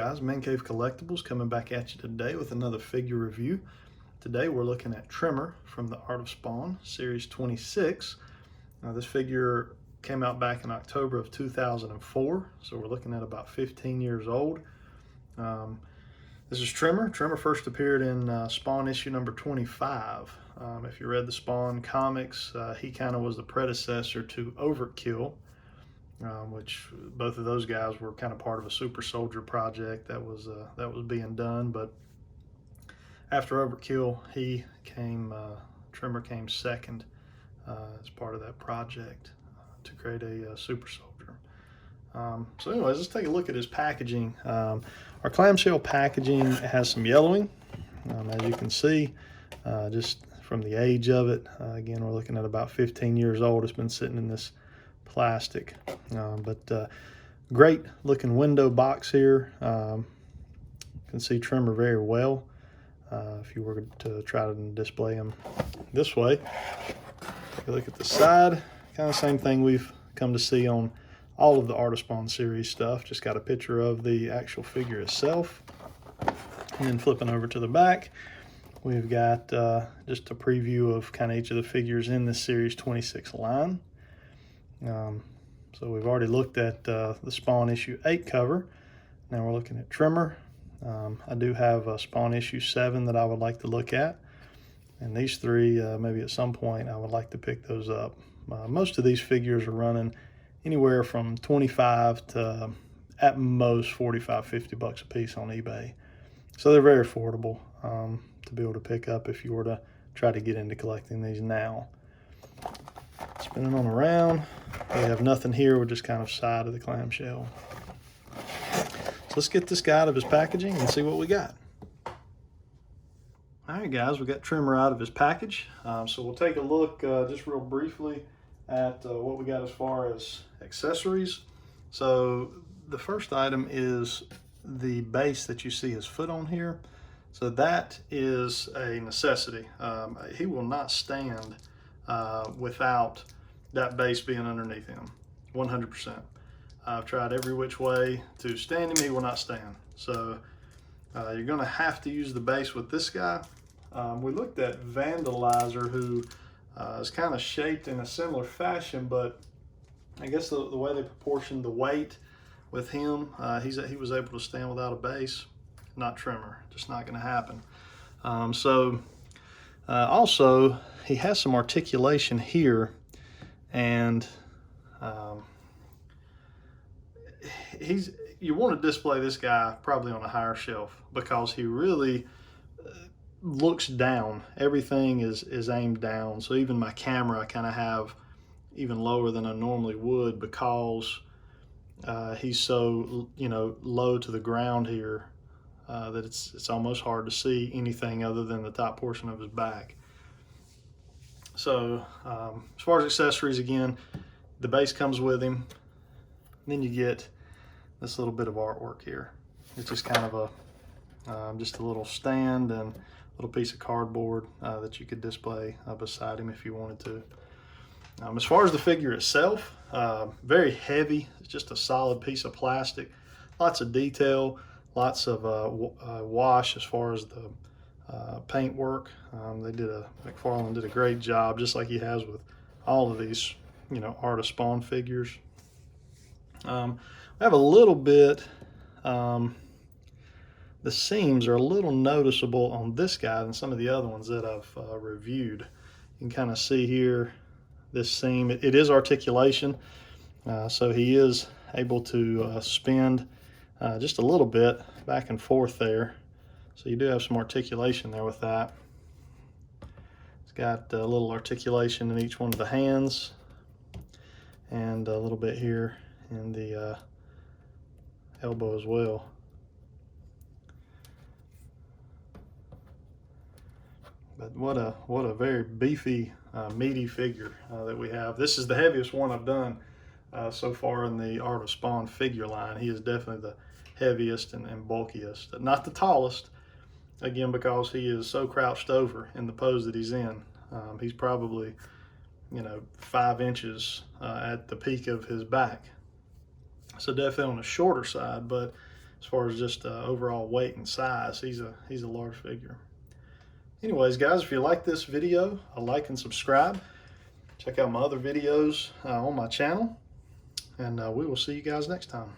guys, Man Cave Collectibles coming back at you today with another figure review. Today we're looking at Tremor from the Art of Spawn Series 26. This figure came out back in October of 2004, so we're looking at about 15 years old. This is Tremor. Tremor first appeared in Spawn issue number 25. If you read the Spawn comics, he kind of was the predecessor to Overkill, which both of those guys were kind of part of a super soldier project that was being done. But after Overkill, Tremor came second as part of that project to create a super soldier. So anyways, let's take a look at his packaging. Our clamshell packaging has some yellowing, as you can see, just from the age of it. Again, we're looking at about 15 years old. It's been sitting in this plastic, but great looking window box here. You can see Tremor very well. If you were to try to display him this way, take a look at the side, kind of same thing we've come to see on all of the Art of Spawn series stuff. Just got a picture of the actual figure itself, and then flipping over to the back, we've got just a preview of kind of each of the figures in this series 26 line. So we've already looked at the Spawn issue 8 cover. Now we're looking at Tremor. I do have a Spawn issue 7 that I would like to look at, and these three, maybe at some point I would like to pick those up. Most of these figures are running anywhere from 25 to at most 45, 50 bucks a piece on eBay. So they're very affordable to be able to pick up if you were to try to get into collecting these now. Spinning on around, we have nothing here. We're just kind of side of the clamshell. So let's get this guy out of his packaging and see what we got. All right, guys, we got Tremor out of his package. So we'll take a look just real briefly at what we got as far as accessories. So the first item is the base that you see his foot on here. So that is a necessity. He will not stand without that base being underneath him, 100%. I've tried every which way to stand him. He will not stand. So you're going to have to use the base with this guy. We looked at Vandalizer, who is kind of shaped in a similar fashion, but I guess the way they proportioned the weight with him, he was able to stand without a base. Not Tremor, just not going to happen. Also, he has some articulation here, and you want to display this guy probably on a higher shelf because he really looks down. Everything is aimed down. So even my camera I kind of have even lower than I normally would because he's so low to the ground here that it's almost hard to see anything other than the top portion of his back. So as far as accessories, again, the base comes with him. Then you get this little bit of artwork here. It's just kind of just a little stand and a little piece of cardboard that you could display beside him if you wanted to. As far as the figure itself, very heavy. It's just a solid piece of plastic. Lots of detail, lots of wash as far as the paint work. McFarlane did a great job, just like he has with all of these, Art of Spawn figures. I have a little bit, the seams are a little noticeable on this guy than some of the other ones that I've reviewed. You can kind of see here this seam. It is articulation, so he is able to spin just a little bit back and forth there. So you do have some articulation there with that. It's got a little articulation in each one of the hands and a little bit here in the elbow as well. But what a very beefy, meaty figure that we have. This is the heaviest one I've done so far in the Art of Spawn figure line. He is definitely the heaviest and bulkiest. Not the tallest, again, because he is so crouched over in the pose that he's in. He's probably, 5 inches at the peak of his back. So definitely on the shorter side, but as far as just overall weight and size. He's a large figure. Anyways, guys, if you like this video, like and subscribe. Check out my other videos on my channel, and we will see you guys next time.